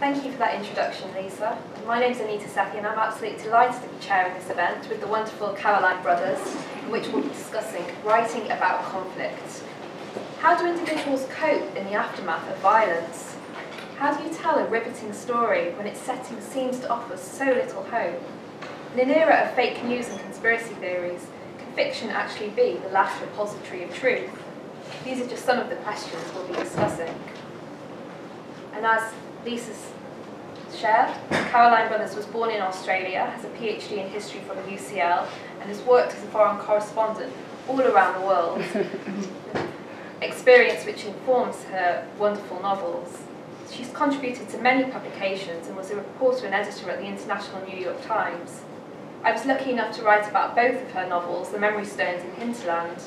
Thank you for that introduction, Lisa. My name's ANITA SETHI and I'm absolutely delighted to be chairing this event with the wonderful Caroline brothers, in which we'll be discussing writing about conflict. How do individuals cope in the aftermath of violence? How do you tell a riveting story when its setting seems to offer so little hope? In an era of fake news and conspiracy theories, can fiction actually be the last repository of truth? These are just some of the questions we'll be discussing. And as Lisa's shared, Caroline Brothers was born in Australia, has a PhD in history from UCL, and has worked as a foreign correspondent all around the world. Experience which informs her wonderful novels. She's contributed to many publications and was a reporter and editor at the International New York Times. I was lucky enough to write about both of her novels, The Memory Stones and Hinterland.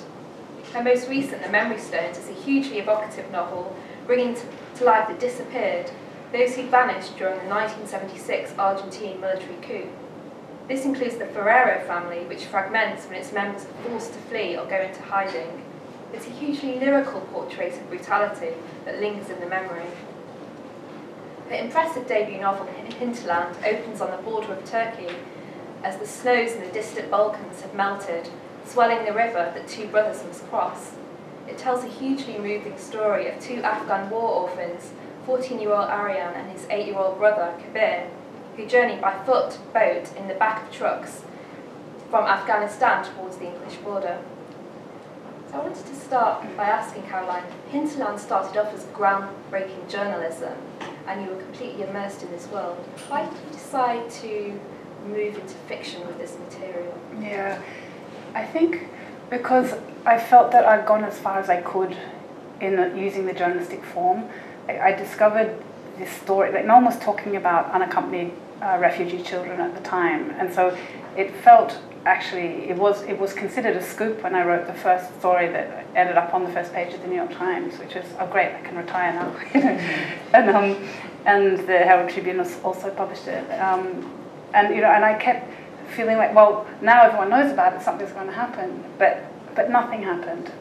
Her most recent, The Memory Stones, is a hugely evocative novel bringing to life the disappeared, those who vanished during the 1976 Argentine military coup. This includes the Ferrero family, which fragments when its members are forced to flee or go into hiding. It's a hugely lyrical portrait of brutality that lingers in the memory. Her impressive debut novel, Hinterland, opens on the border of Turkey as the snows in the distant Balkans have melted, swelling the river that two brothers must cross. It tells a hugely moving story of two Afghan war orphans, 14-year-old Aryan and his 8-year-old brother, Kabir, who journeyed by foot, boat, in the back of trucks from Afghanistan towards the English border. So I wanted to start by asking Caroline, Hinterland started off as groundbreaking journalism, and you were completely immersed in this world. Why did you decide to move into fiction with this material? Yeah, I think because I felt that I'd gone as far as I could in using the journalistic form. I discovered this story, like no one was talking about unaccompanied refugee children at the time, and so it felt actually, it was considered a scoop when I wrote the first story that ended up on the first page of the New York Times, which is, oh great, I can retire now. And the Herald Tribune also published it, and I kept feeling like, well, now everyone knows about it, something's going to happen, but nothing happened,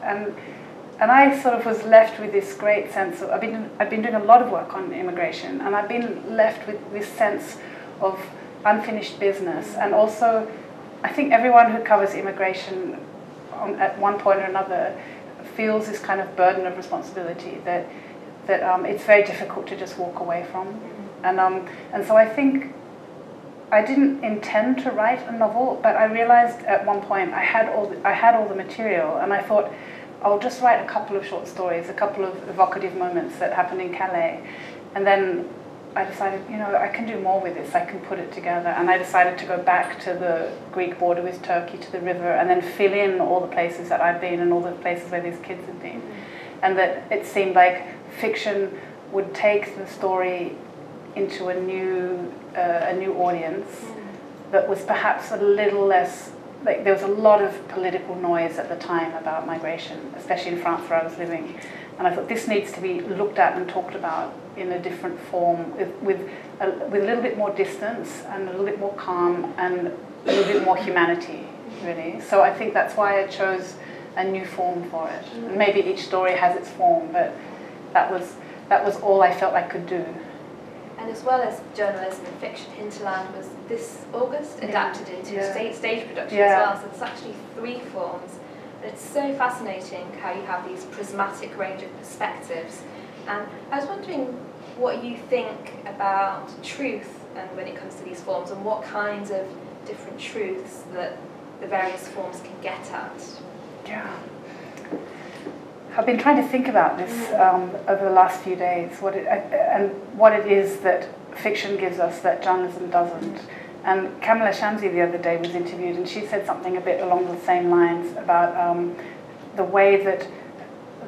and I sort of was left with this great sense of, I've been doing a lot of work on immigration, and I've been left with this sense of unfinished business, and also I think everyone who covers immigration at one point or another feels this kind of burden of responsibility that it's very difficult to just walk away from, and so I think I didn't intend to write a novel, but I realized at one point I had all the material, and I thought, I'll just write a couple of short stories, a couple of evocative moments that happened in Calais, and then I decided, I can do more with this, I can put it together, and I decided to go back to the Greek border with Turkey, to the river, and then fill in all the places that I've been and all the places where these kids have been, and that it seemed like fiction would take the story into a new audience that was perhaps a little less. Like, there was a lot of political noise at the time about migration, especially in France where I was living, and I thought this needs to be looked at and talked about in a different form, with a little bit more distance and a little bit more calm and a little bit more humanity, really. So I think that's why I chose a new form for it. And maybe each story has its form, but that was all I felt I could do. And as well as journalism and fiction, Hinterland was this August adapted into a stage production as well, so it's actually 3 forms. And it's so fascinating how you have these prismatic range of perspectives. And I was wondering what you think about truth and when it comes to these forms, and what kinds of different truths that the various forms can get at. Yeah. I've been trying to think about this over the last few days, what it is that fiction gives us that journalism doesn't. And Kamala Shamsi the other day was interviewed, and she said something a bit along the same lines about the way that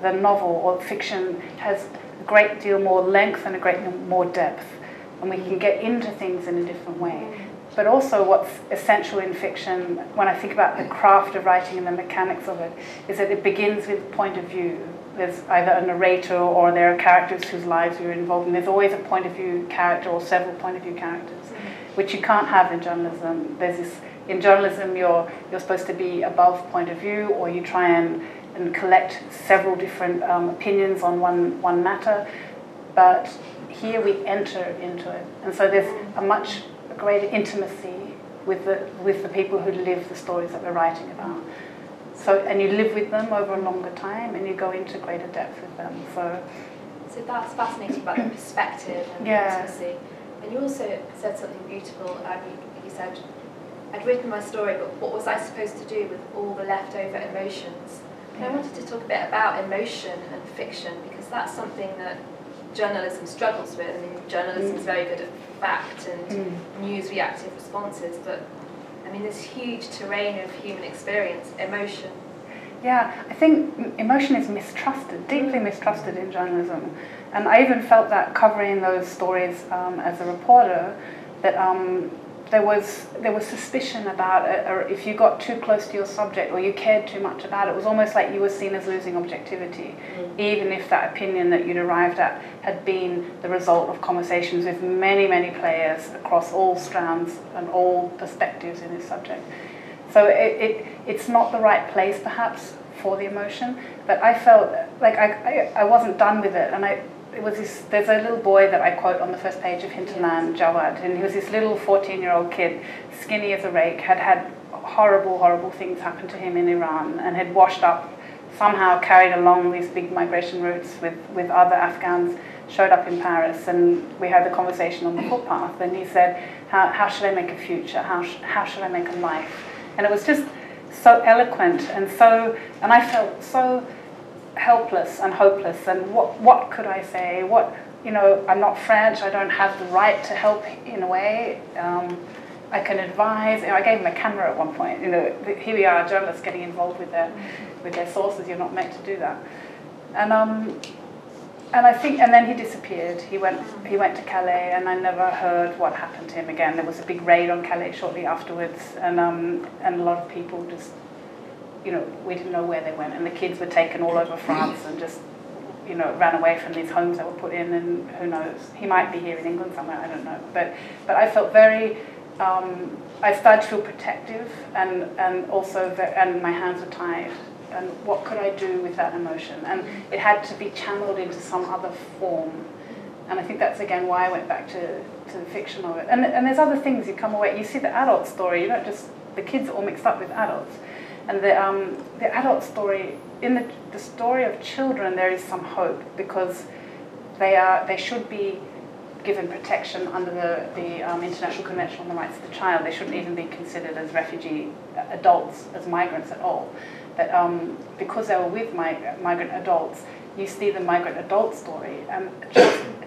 the novel or fiction has a great deal more length and a great deal more depth, and we can get into things in a different way. But also what's essential in fiction, when I think about the craft of writing and the mechanics of it, is that it begins with point of view. There's either a narrator or there are characters whose lives you're involved in. There's always a point of view character or several point of view characters, which you can't have in journalism. There's this, in journalism you're supposed to be above point of view, or you try and collect several different opinions on one matter. But here we enter into it. And so there's a much greater intimacy with the people who live the stories that we're writing about. So, and you live with them over a longer time, and you go into greater depth with them. So that's fascinating about the perspective and the intimacy. And you also said something beautiful. You said, I'd written my story, but what was I supposed to do with all the leftover emotions? And I wanted to talk a bit about emotion and fiction, because that's something that journalism struggles with. I mean, journalism is very good at fact and news reactive responses, but I mean, this huge terrain of human experience, emotion. Yeah, I think emotion is mistrusted, deeply mistrusted in journalism. And I even felt that covering those stories as a reporter, that there was suspicion about it, or if you got too close to your subject or you cared too much about it, it was almost like you were seen as losing objectivity, even if that opinion that you'd arrived at had been the result of conversations with many, many players across all strands and all perspectives in this subject. So it's not the right place, perhaps, for the emotion, but I felt like I wasn't done with it, and there's a little boy that I quote on the first page of Hinterland, Jawad, and he was this little 14-year-old kid, skinny as a rake, had horrible, horrible things happen to him in Iran, and had washed up, somehow carried along these big migration routes with other Afghans, showed up in Paris, and we had the conversation on the footpath, and he said, how should I make a future? How should I make a life? And it was just so eloquent, and I felt so helpless and hopeless, and what could I say? I'm not French, I don't have the right to help in a way. I can advise. I gave him a camera at one point. Here we are, journalists getting involved with their sources. You're not meant to do that. And I think, and then he disappeared. He went to Calais, and I never heard what happened to him again. There was a big raid on Calais shortly afterwards, and a lot of people just, we didn't know where they went, and the kids were taken all over France and just, ran away from these homes that were put in, and who knows? He might be here in England somewhere. I don't know. But I felt very. I started to feel protective, and also and my hands were tied. And what could I do with that emotion? And it had to be channeled into some other form. And I think that's, again, why I went back to the fiction of it. And there's other things you come away. You see the adult story, you don't just, the kids are all mixed up with adults. And the adult story, in the story of children, there is some hope, because they should be given protection under the International Convention on the Rights of the Child. They shouldn't even be considered as refugee adults, as migrants at all. But because they were with migrant adults, you see the migrant adult story, and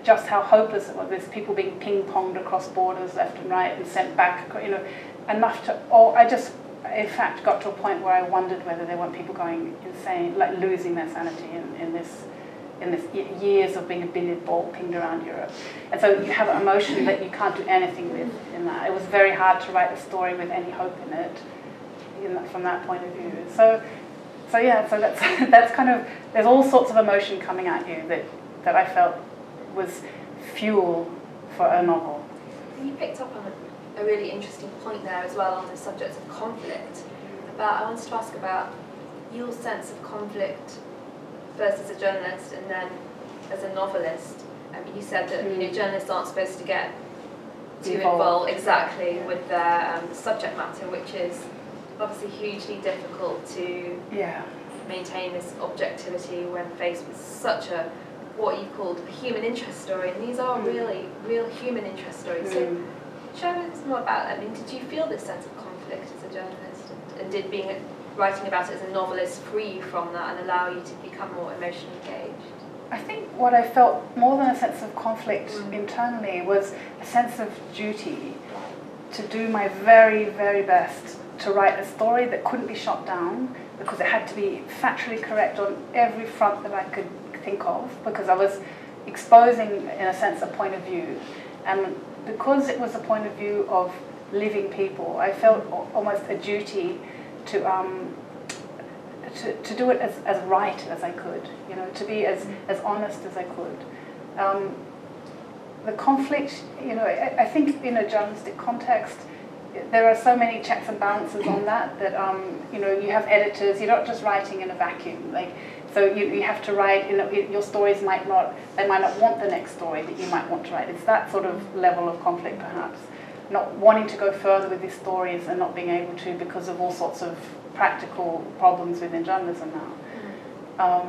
just how hopeless it was. There's people being ping-ponged across borders left and right and sent back, enough to, I just, in fact, got to a point where I wondered whether there weren't people going insane, like losing their sanity in this years of being a billiard ball pinged around Europe. And so you have an emotion that you can't do anything with in that. It was very hard to write a story with any hope in it from that point of view. So that's kind of, there's all sorts of emotion coming at you that I felt was fuel for a novel. You picked up on a really interesting point there as well on the subject of conflict. I wanted to ask about your sense of conflict first as a journalist and then as a novelist. I mean, you said that journalists aren't supposed to get too involved with their subject matter, which is obviously hugely difficult to maintain this objectivity when faced with such a, what you called a human interest story, and these are really real human interest stories. So share with us more about that. I mean, did you feel this sense of conflict as a journalist, and did writing about it as a novelist free you from that and allow you to become more emotionally engaged? I think what I felt more than a sense of conflict internally was a sense of duty to do my very, very best to write a story that couldn't be shot down, because it had to be factually correct on every front that I could think of, because I was exposing, in a sense, a point of view. And because it was a point of view of living people, I felt almost a duty to do it as right as I could, to be as honest as I could. The conflict, I think in a journalistic context, there are so many checks and balances on that you have editors. You're not just writing in a vacuum. Like, So you have to write, your stories they might not want the next story that you might want to write. It's that sort of level of conflict perhaps. Not wanting to go further with these stories and not being able to because of all sorts of practical problems within journalism now.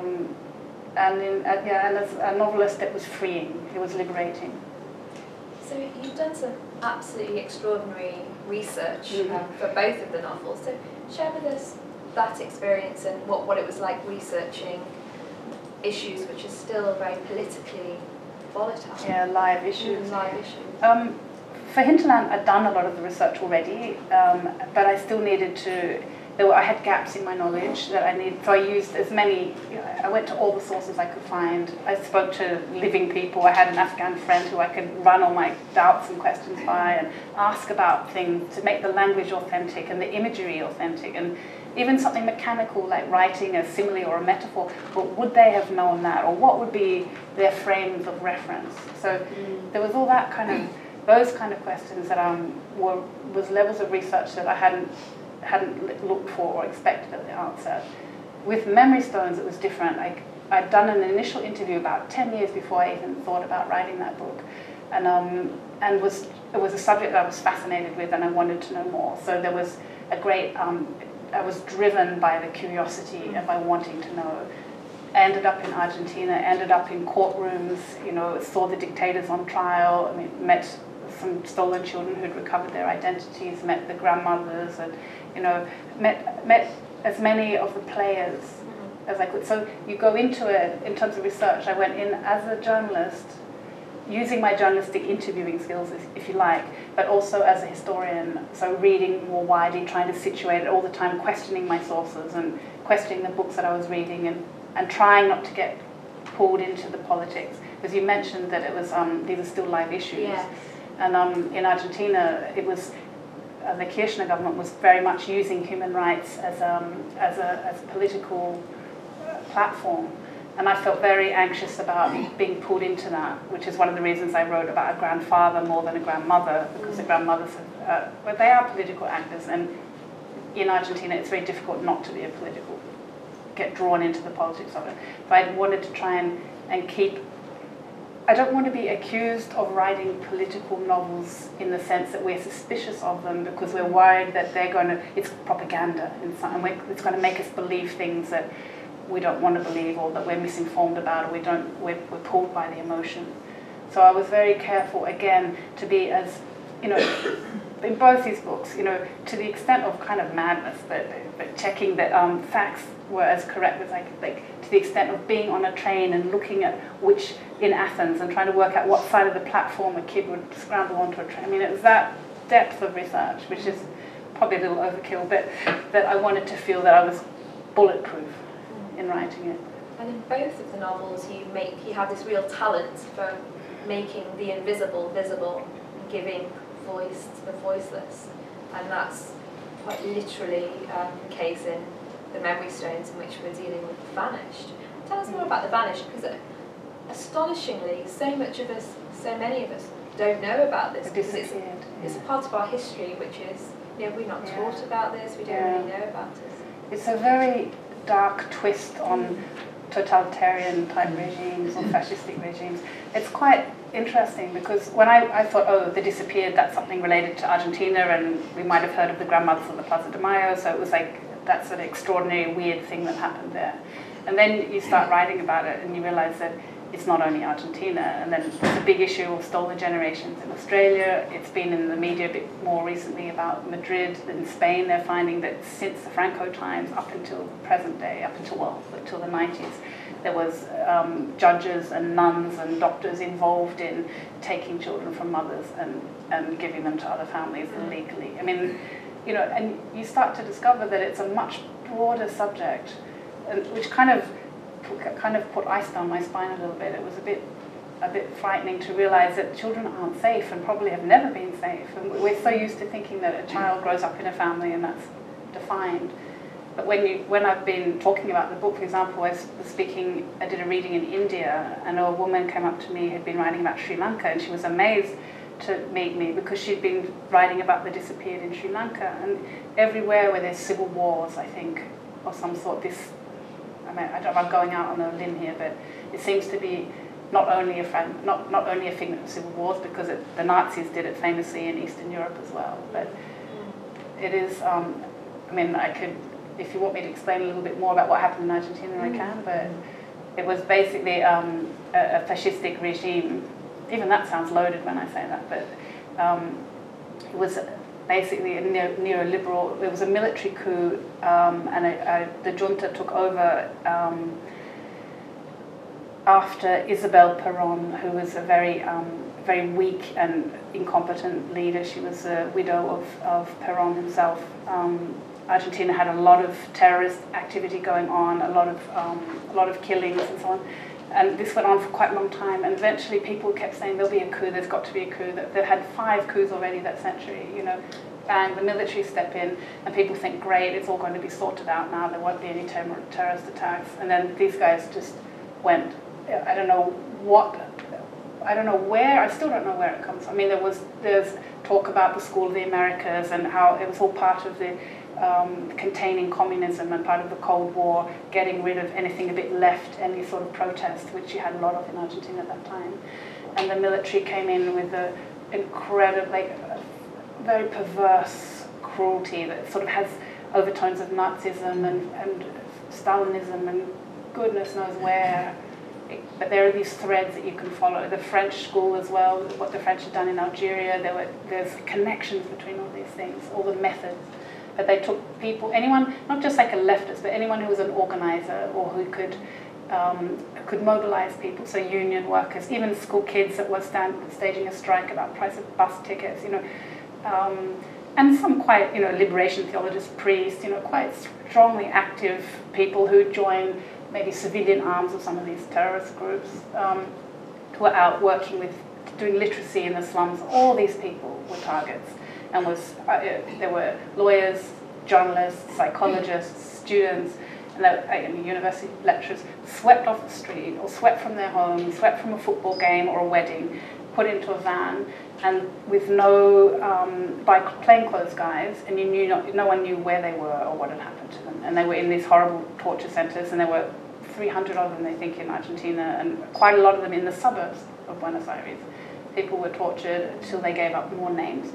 And as a novelist, it was freeing, it was liberating. So you've done some absolutely extraordinary research for both of the novels. So share with us that experience and what it was like researching issues which are still very politically volatile. Yeah, live issues. Live issues. For Hinterland, I'd done a lot of the research already, but I still needed to. I had gaps in my knowledge that I needed, so I used as many. I went to all the sources I could find. I spoke to living people. I had an Afghan friend who I could run all my doubts and questions by and ask about things to make the language authentic and the imagery authentic, and even something mechanical like writing a simile or a metaphor. But would they have known that, or what would be their frames of reference? So there was all that kind of. Those kind of questions that was levels of research that I hadn't looked for or expected at the outset. With Memory Stones, it was different. I'd done an initial interview about 10 years before I even thought about writing that book, and it was a subject that I was fascinated with, and I wanted to know more. So there was a great. I was driven by the curiosity and by wanting to know. I ended up in Argentina. Ended up in courtrooms. Saw the dictators on trial. I mean, met some stolen children who'd recovered their identities, met the grandmothers, and met as many of the players as I could. So you go into it in terms of research. I went in as a journalist, using my journalistic interviewing skills, if you like, but also as a historian. So reading more widely, trying to situate it all the time, questioning my sources and questioning the books that I was reading, and trying not to get pulled into the politics. Because you mentioned that it was these are still live issues. Yes. And in Argentina, it was the Kirchner government was very much using human rights as a political platform, and I felt very anxious about being pulled into that, which is one of the reasons I wrote about a grandfather more than a grandmother, because the grandmothers, well, they are political actors, and in Argentina, it's very difficult not to be get drawn into the politics of it. So I wanted to try and keep. I don't want to be accused of writing political novels in the sense that we're suspicious of them because we're worried that it's propaganda and it's going to make us believe things that we don't want to believe, or that we're misinformed about, or we're pulled by the emotion. So I was very careful, again, to be as, in both these books, to the extent of kind of madness, but checking that facts were as correct as I could, to the extent of being on a train and looking at in Athens and trying to work out what side of the platform a kid would scramble onto a train. I mean, it was that depth of research, which is probably a little overkill, but that I wanted to feel that I was bulletproof in writing it. And in both of the novels, you have this real talent for making the invisible visible and giving voice to the voiceless, and that's quite literally the case in the Memory Stones, in which we're dealing with the vanished. Tell us more about the vanished, because astonishingly, so many of us don't know about this, because it's a part of our history which is, we're not taught about this, we don't really know about this. It's a very dark twist on totalitarian type regimes or fascistic regimes. It's quite interesting because when I thought, oh, they disappeared, that's something related to Argentina, and we might have heard of the grandmothers of the Plaza de Mayo, so it was like, that's an extraordinary, weird thing that happened there. And then you start writing about it and you realize that it's not only Argentina, and then there's a big issue of stolen generations in Australia. It's been in the media a bit more recently about Madrid. In Spain, they're finding that since the Franco times up until the present day, until the 90s, there was judges and nuns and doctors involved in taking children from mothers and giving them to other families illegally. I mean, and you start to discover that it's a much broader subject, which kind of put ice down my spine a little bit. It was a bit frightening to realize that children aren't safe and probably have never been safe. And we're so used to thinking that a child grows up in a family and that's defined. But when I've been talking about the book, for example, I did a reading in India, and a woman came up to me who'd been writing about Sri Lanka, and she was amazed to meet me because she'd been writing about the disappeared in Sri Lanka. And everywhere where there's civil wars, I think, of some sort, mean, I don't know if I'm going out on a limb here, but it seems to be not only a figment of civil wars, because the Nazis did it famously in Eastern Europe as well. But it is, I mean, I could, if you want me to explain a little bit more about what happened in Argentina, I can, but it was basically a fascistic regime. Even that sounds loaded when I say that, but it was basically a neoliberal, it was a military coup, and the junta took over after Isabel Perón, who was a very weak and incompetent leader. She was a widow of Perón himself. Argentina had a lot of terrorist activity going on, a lot of killings and so on. And this went on for quite a long time, and eventually people kept saying there'll be a coup, there's got to be a coup. They've had 5 coups already that century, you know. Bang, the military step in, and people think, great, it's all going to be sorted out now, there won't be any terrorist attacks. And then these guys just went, I don't know where, I still don't know where it comes from. I mean, there's talk about the School of the Americas and how it was all part of the containing communism and part of the Cold War, getting rid of anything a bit left, any sort of protest, which you had a lot of in Argentina at that time. And the military came in with the incredible, like, very perverse cruelty that sort of has overtones of Nazism and Stalinism and goodness knows where. But there are these threads that you can follow. The French school as well, what the French had done in Algeria, there's connections between all these things, all the methods. But they took people, anyone, not just like a leftist, but anyone who was an organizer or who could mobilize people, so union workers, even school kids that were staging a strike about the price of bus tickets, you know, and some quite, you know, liberation theologists, priests, you know, quite strongly active people who joined maybe civilian arms of some of these terrorist groups, who were out working with, doing literacy in the slums. All these people were targets. And there were lawyers, journalists, psychologists, students, and university lecturers swept off the street or swept from their homes, swept from a football game or a wedding, put into a van, and with by plainclothes guys, and no one knew where they were or what had happened to them. And they were in these horrible torture centers, and there were 300 of them, they think, in Argentina, and quite a lot of them in the suburbs of Buenos Aires. People were tortured until they gave up more names,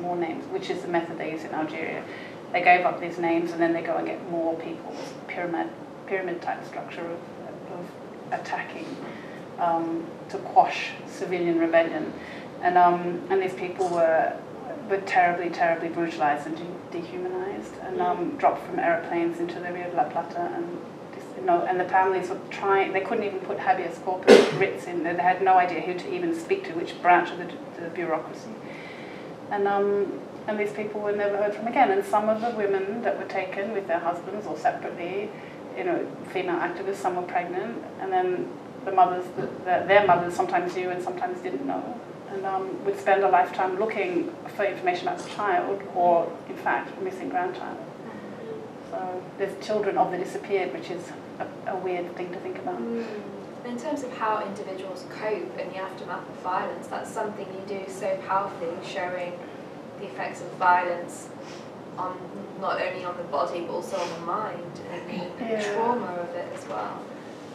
which is the method they use in Algeria. They gave up these names, and then they go and get more people. Pyramid type structure of attacking to quash civilian rebellion. And these people were terribly, terribly brutalized and dehumanized, and dropped from airplanes into the Rio de la Plata, and the families were trying. They couldn't even put habeas corpus writs in. They had no idea who to even speak to, which branch of the bureaucracy. And these people were never heard from again. And some of the women that were taken with their husbands or separately, you know, female activists, some were pregnant, and then the mothers, their mothers sometimes knew and sometimes didn't know, and would spend a lifetime looking for information about the child, or in fact, a missing grandchild. So there's children of the disappeared, which is a weird thing to think about. In terms of how individuals cope in the aftermath of violence, that's something you do so powerfully, showing the effects of violence on not only on the body but also on the mind and the trauma of it as well.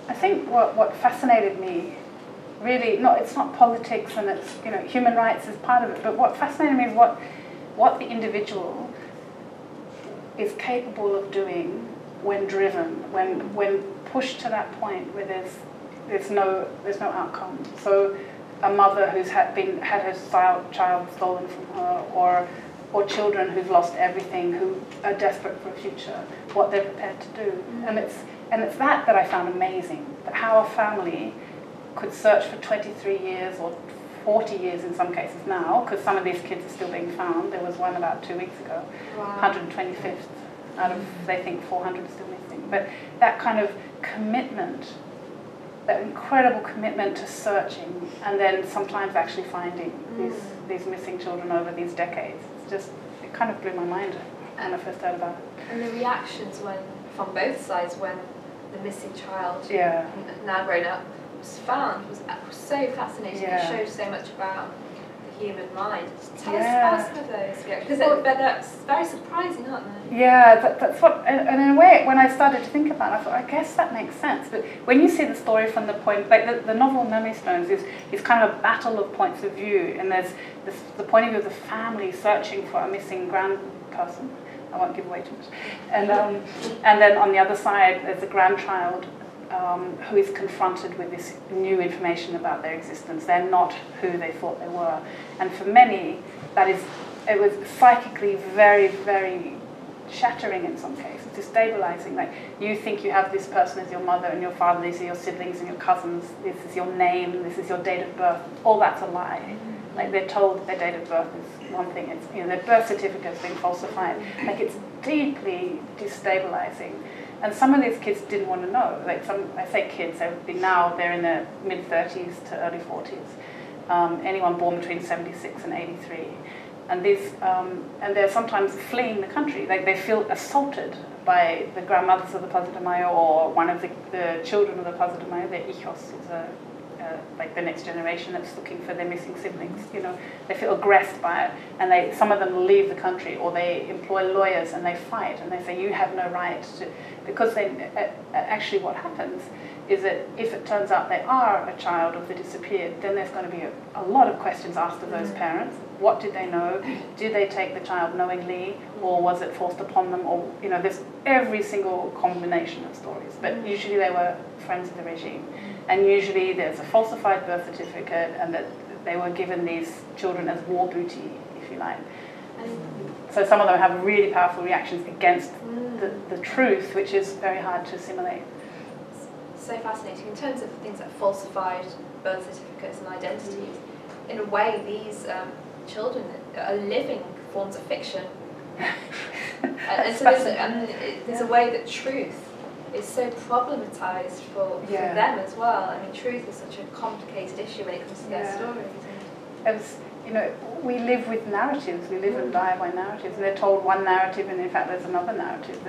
I think what fascinated me, really, it's not politics, and it's, you know, human rights is part of it, but what fascinated me is what the individual is capable of doing when driven, when pushed to that point where there's no outcome. So a mother who's had her child stolen from her, or children who've lost everything, who are desperate for a future, what they're prepared to do. And it's that I found amazing, that how a family could search for 23 years or 40 years in some cases now, because some of these kids are still being found. There was one about 2 weeks ago, wow. 125th out of, they think, 400 still missing. But that kind of commitment, that incredible commitment to searching, and then sometimes actually finding these missing children over these decades. It kind of blew my mind when I first heard about it. And the reactions from both sides when the missing child, now grown up, was found was so fascinating. It shows so much about the the human mind. Tell us about some of those, because that's very surprising, aren't they? Yeah, that's what, and in a way, when I started to think about it, I thought, I guess that makes sense. But when you see the story from the point, like the novel Memory Stones is kind of a battle of points of view, and there's the point of view of the family searching for a missing grandperson. I won't give away too much. And then on the other side, there's a grandchild who is confronted with this new information about their existence. They're not who they thought they were. And for many, it was psychically very, very shattering in some cases, destabilizing. Like, you think you have this person as your mother and your father, these are your siblings and your cousins, this is your name, this is your date of birth. All that's a lie. Like, they're told that their date of birth is one thing, it's, their birth certificate's been falsified. Like, it's deeply destabilizing. And some of these kids didn't want to know. Like, I say kids, they're in their mid-30s to early 40s. Anyone born between 76 and 83. And they're sometimes fleeing the country. Like, they feel assaulted by the grandmothers of the Plaza de Mayo or one of the children of the Plaza de Mayo. Their hijos is like the next generation that's looking for their missing siblings. They feel aggressed by it, and some of them leave the country, or they employ lawyers and they fight and they say, you have no right to, because actually what happens is that if it turns out they are a child of the disappeared, then there's going to be a lot of questions asked of those parents. What did they know? Did they take the child knowingly, or was it forced upon them? Or there's every single combination of stories. But usually they were friends of the regime, and usually there's a falsified birth certificate, and that they were given these children as war booty, if you like. So some of them have really powerful reactions against the truth, which is very hard to assimilate. So fascinating. In terms of things like falsified birth certificates and identities, in a way, these children are living forms of fiction. And so there's a way that truth is so problematized for them as well. I mean, truth is such a complicated issue when it comes to their stories. We live with narratives. We live and die by narratives. And they're told one narrative, and in fact, there's another narrative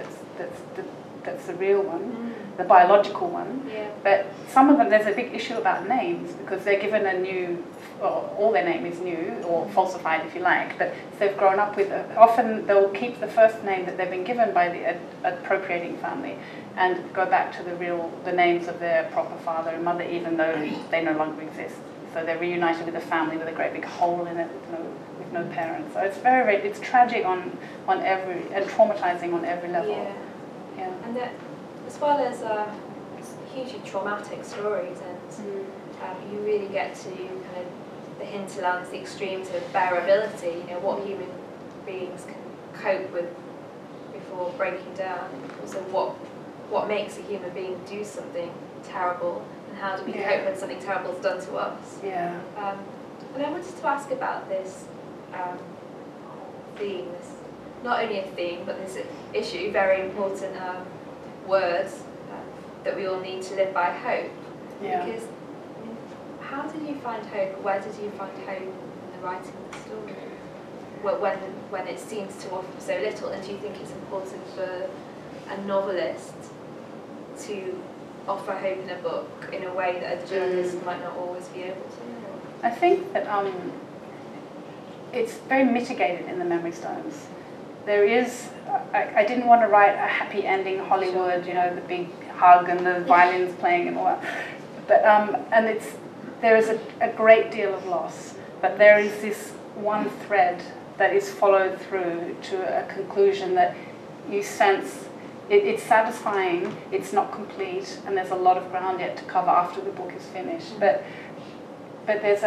that's the real one, the biological one. Yeah. But some of them, there's a big issue about names, because they're given a new, all their name is new, or falsified if you like, but they've grown up with often they'll keep the first name that they've been given by the appropriating family and go back to the names of their proper father and mother, even though they no longer exist. So they're reunited with a family with a great big hole in it with no parents. So it's very, it's tragic on every, and traumatizing on every level. Yeah. And that, as well as hugely traumatic stories, and you really get to kind of the hinterlands, the extremes of bearability. What human beings can cope with before breaking down. Also, what makes a human being do something terrible, and how do we cope when something terrible is done to us? Yeah. And I wanted to ask about this theme. Not only a theme, but this issue, very important words that we all need to live by, hope. Yeah. Because how did you find hope? Where did you find hope in the writing of the story? When it seems to offer so little, and do you think it's important for a novelist to offer hope in a book in a way that a journalist might not always be able to? I think that it's very mitigated in the Memory Stones. There is, I didn't want to write a happy ending Hollywood, the big hug and the violins playing and all that. But and there is a great deal of loss, but there is this one thread that is followed through to a conclusion that you sense it's satisfying, it's not complete, and there's a lot of ground yet to cover after the book is finished. But there's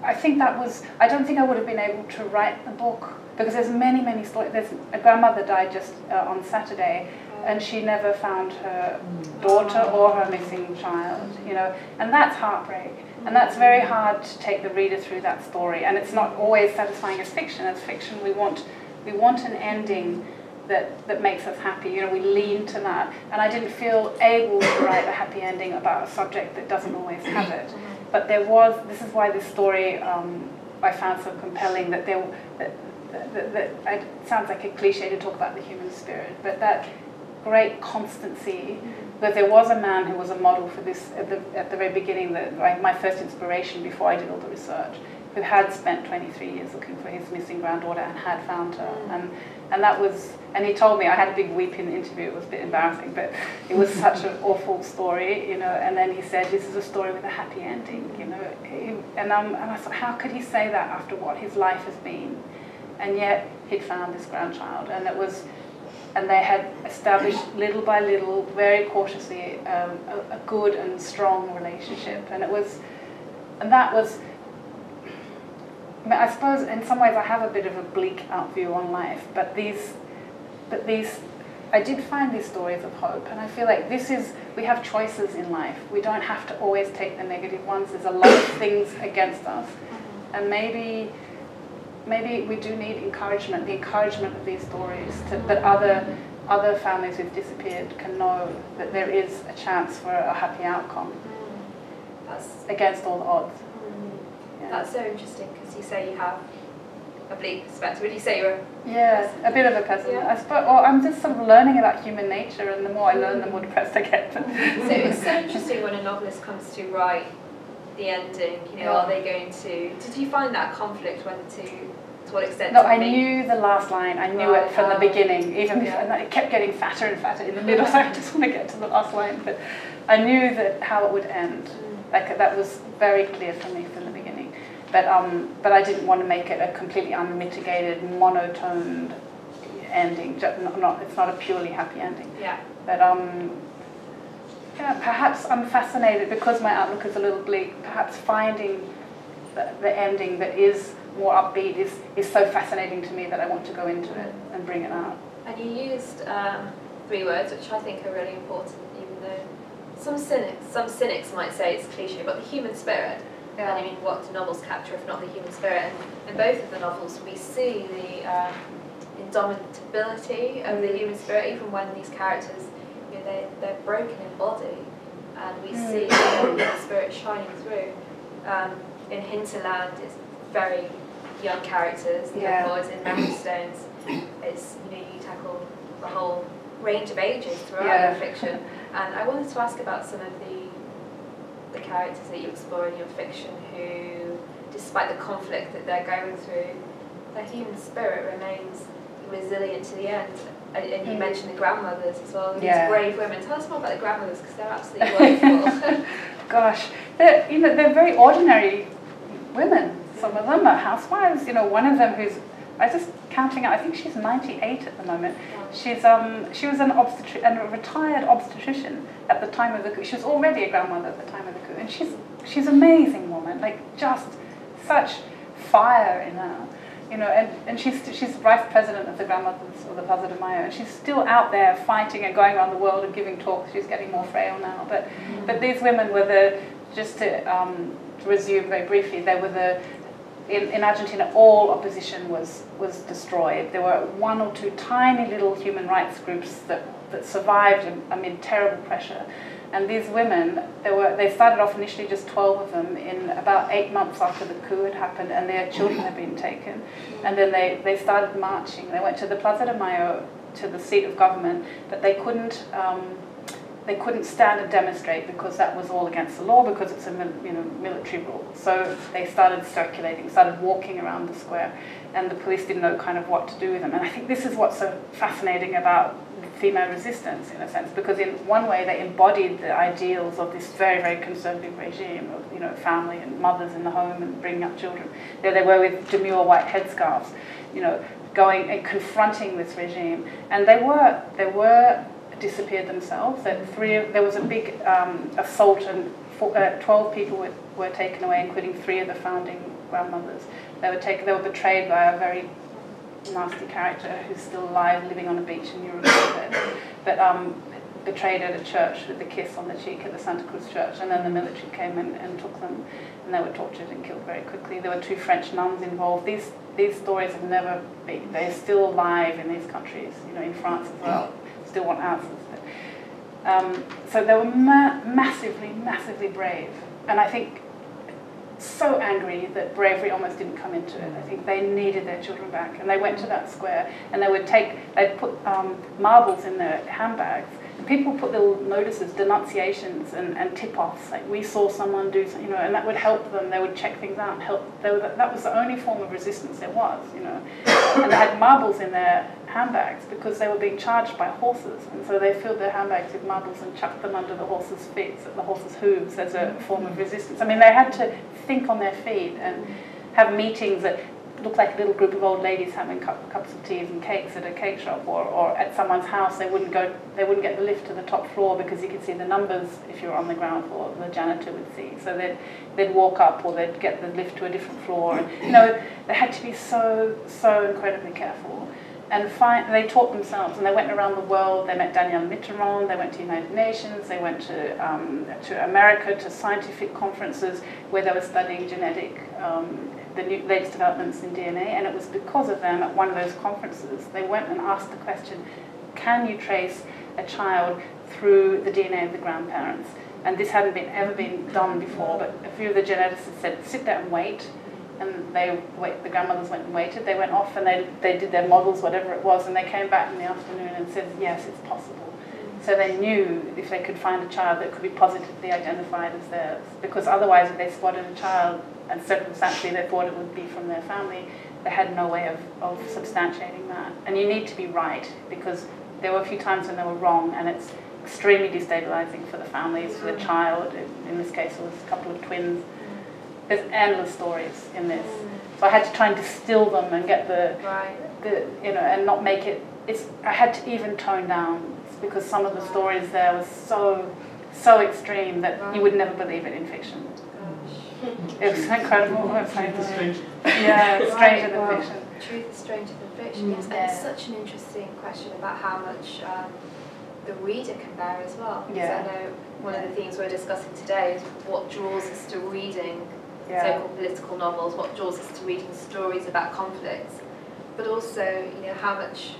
I think I don't think I would have been able to write the book, because there's many stories. There's a grandmother died just on Saturday, and she never found her daughter or her missing child, and that's heartbreak. And that's very hard to take the reader through that story, and it's not always satisfying as fiction. As fiction, we want an ending that makes us happy. We lean to that, and I didn't feel able to write a happy ending about a subject that doesn't always have it. But this is why this story I found so compelling, that it sounds like a cliche to talk about the human spirit, but that great constancy, because there was a man who was a model for this at the very beginning, my first inspiration before I did all the research. who had spent 23 years looking for his missing granddaughter and had found her. And that was, and he told me, I had a big weep in the interview, it was a bit embarrassing, but it was such an awful story, you know, and then he said, this is a story with a happy ending, you know, and I thought, how could he say that after what his life has been? And yet he'd found this grandchild, and it was, and they had established little by little, very cautiously, a good and strong relationship, and it was, and that was, I suppose in some ways I have a bit of a bleak outview on life, but these, I did find these stories of hope, and I feel like we have choices in life. We don't have to always take the negative ones. There's a lot of things against us, and maybe we do need encouragement, the encouragement of these stories, that other families who've disappeared can know that there is a chance for a happy outcome. That's against all the odds. Yeah. That's so interesting, because you say you have a bleak perspective. Would you say you're a bit of a pessimist? I suppose, or I'm just sort of learning about human nature, and the more I learn, the more depressed I get. So it's so interesting when a novelist comes to write the ending. You know, are they going to? Did you find that conflict whether to what extent? No, I knew the last line. I knew it from the beginning, even before, and it kept getting fatter and fatter in the middle. So I just want to get to the last line, but I knew that how it would end. Like that was very clear for me from the beginning. But I didn't want to make it a completely unmitigated, monotoned ending. It's not a purely happy ending. Yeah. But perhaps I'm fascinated, because my outlook is a little bleak. Perhaps finding the ending that is more upbeat is so fascinating to me that I want to go into it and bring it out. And you used 3 words, which I think are really important, even though some cynics might say it's cliche, but the human spirit. Yeah. And I mean, what do novels capture if not the human spirit? And in both of the novels, we see the indomitability of the human spirit, even when these characters, you know, they're broken in body, and we see the human spirit shining through. In Hinterland, it's very young characters, the young boys. In Memory Stones, it's, you know, you tackle the whole range of ages throughout your fiction. And I wanted to ask about some of the characters that you explore in your fiction who, despite the conflict that they're going through, their human spirit remains resilient to the end. And you mentioned the grandmothers as well, these brave women. Tell us more about the grandmothers, because they're absolutely wonderful. Gosh, they're very ordinary women. Some of them are housewives. You know, one of them who's, I just counting out, I think she's 98 at the moment. She was a retired obstetrician at the time of the coup. She was already a grandmother at the time of the coup, and she's an amazing woman, like just such fire in her, you know. And she's vice president of the grandmothers of the Plaza de Mayo, and she's still out there fighting and going around the world and giving talks. She's getting more frail now, but these women were just to resume very briefly, they were in Argentina, all opposition was destroyed. There were 1 or 2 tiny little human rights groups that survived amid terrible pressure. And these women, they started off initially just 12 of them in about 8 months after the coup had happened, and their children had been taken. And then they started marching. They went to the Plaza de Mayo, to the seat of government, but they couldn't stand and demonstrate because that was all against the law, because it's a military rule. So they started circulating, started walking around the square, and the police didn't know kind of what to do with them. And I think this is what's so fascinating about female resistance, in a sense, because in one way they embodied the ideals of this very, very conservative regime of, you know, family and mothers in the home and bringing up children. There they were with demure white headscarves, you know, going and confronting this regime. And they were disappeared themselves. There was a big assault, and 12 people were taken away, including 3 of the founding grandmothers. They were betrayed by a very nasty character who's still alive, living on a beach in Uruguay, but betrayed at a church with a kiss on the cheek at the Santa Cruz church, and then the military came and took them, and they were tortured and killed very quickly. There were 2 French nuns involved. These stories have never been, they're still alive in these countries, you know, in France as well. Still want answers. So they were massively, massively brave, and I think so angry that bravery almost didn't come into it. I think they needed their children back, and they went to that square, and they'd put marbles in their handbags, And people put little notices, denunciations, and tip-offs. Like, we saw someone do something, and that would help them. They would check things out and help. That was the only form of resistance there was, And they had marbles in their handbags because they were being charged by horses, and so they filled their handbags with marbles and chucked them under the horses' feet, the horses' hooves, as a form of resistance. I mean, they had to think on their feet and have meetings that looked like a little group of old ladies having cups of teas and cakes at a cake shop, or at someone's house. They wouldn't get the lift to the top floor because you could see the numbers if you were on the ground floor. The janitor would see, so they'd walk up, or they'd get the lift to a different floor. And, they had to be so incredibly careful. And they taught themselves, and they went around the world. They met Danielle Mitterrand, they went to United Nations, they went to America to scientific conferences where they were studying the latest developments in DNA, and it was because of them at one of those conferences, they went and asked the question, can you trace a child through the DNA of the grandparents? And this hadn't ever been done before, but a few of the geneticists said, sit there and wait. And the grandmothers went and waited. They went off and they did their models, whatever it was, and they came back in the afternoon and said, yes, it's possible. So they knew if they could find a child that could be positively identified as theirs, because otherwise if they spotted a child and circumstantially they thought it would be from their family, they had no way of substantiating that. And you need to be right, because there were a few times when they were wrong, and it's extremely destabilizing for the families, for the child. In this case it was a couple of twins. There's endless stories in this. So I had to try and distill them and get and not make it, I had to even tone down, because some of the stories there were so extreme that you would never believe it in fiction. It was incredible. Yeah, stranger than fiction. Truth is stranger than fiction, yes. And it's such an interesting question about how much the reader can bear as well. Because I know one of the themes we're discussing today is what draws us to reading so-called political novels, what draws us to reading stories about conflicts, but also, how much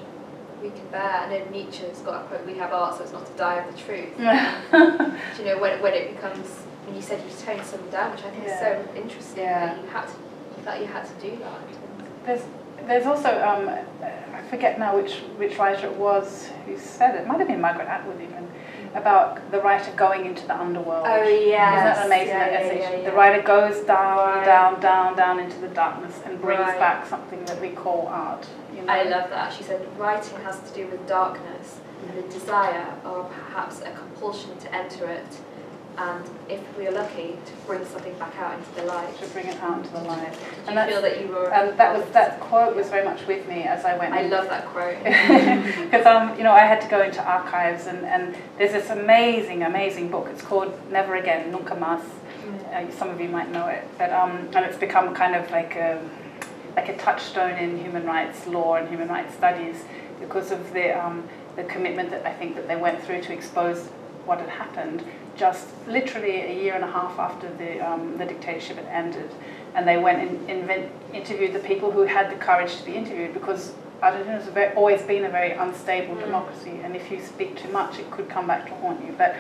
we can bear. I know Nietzsche's got a quote, we have art so as not to die of the truth. When it becomes, when you said you toned something down, which I think is so interesting, that you had to do that. There's also, I forget now which writer it was who said it, might have been Margaret Atwood even, about the writer going into the underworld. Oh yeah. Isn't that amazing, that essay? The writer goes down into the darkness and brings back something that we call art. I love that. She said writing has to do with darkness and the desire, or perhaps a compulsion to enter it, and if we are lucky, to bring something back out into the light. To bring it out into the light. Did you feel that you were... that quote was very much with me as I went. I love that quote. Because I had to go into archives, and there's this amazing book. It's called Never Again, Nunca Más. Some of you might know it, but and it's become kind of like a touchstone in human rights law and human rights studies, because of the commitment that I think that they went through to expose what had happened just literally a year and a half after the dictatorship had ended. And they went and interviewed the people who had the courage to be interviewed, because Argentina has always been a very unstable democracy, and if you speak too much it could come back to haunt you. But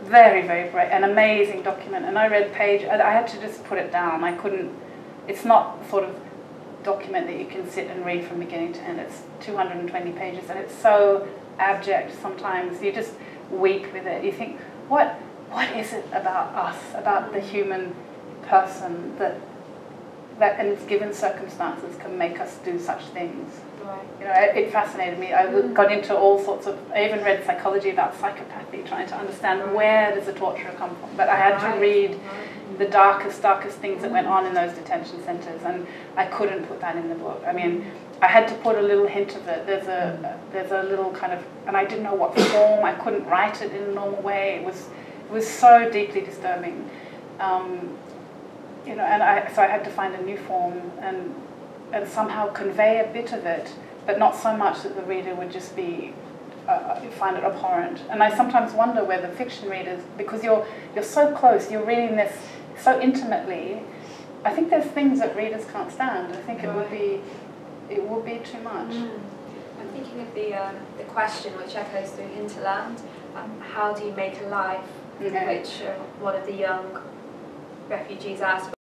very, very brave, an amazing document. And I read I had to just put it down. I couldn't, it's not sort of document that you can sit and read from beginning to end. It's 220 pages, and it's so abject sometimes. You just weep with it. You think, what is it about us, about the human person, that in its given circumstances can make us do such things? Right. It fascinated me. I got into all sorts of, I even read psychology about psychopathy, trying to understand where does the torture come from. But I had to read the darkest things that went on in those detention centres, and I couldn't put that in the book. I mean, I had to put a little hint of it. There's a little kind of, and I didn't know what form. I couldn't write it in a normal way. It was so deeply disturbing, and so I had to find a new form and somehow convey a bit of it, but not so much that the reader would just be find it abhorrent. And I sometimes wonder whether fiction readers, because you're so close, you're reading this so intimately, I think there's things that readers can't stand. I think it would be too much. I'm thinking of the question which echoes through Hinterland, how do you make a life, which one of the young refugees asked.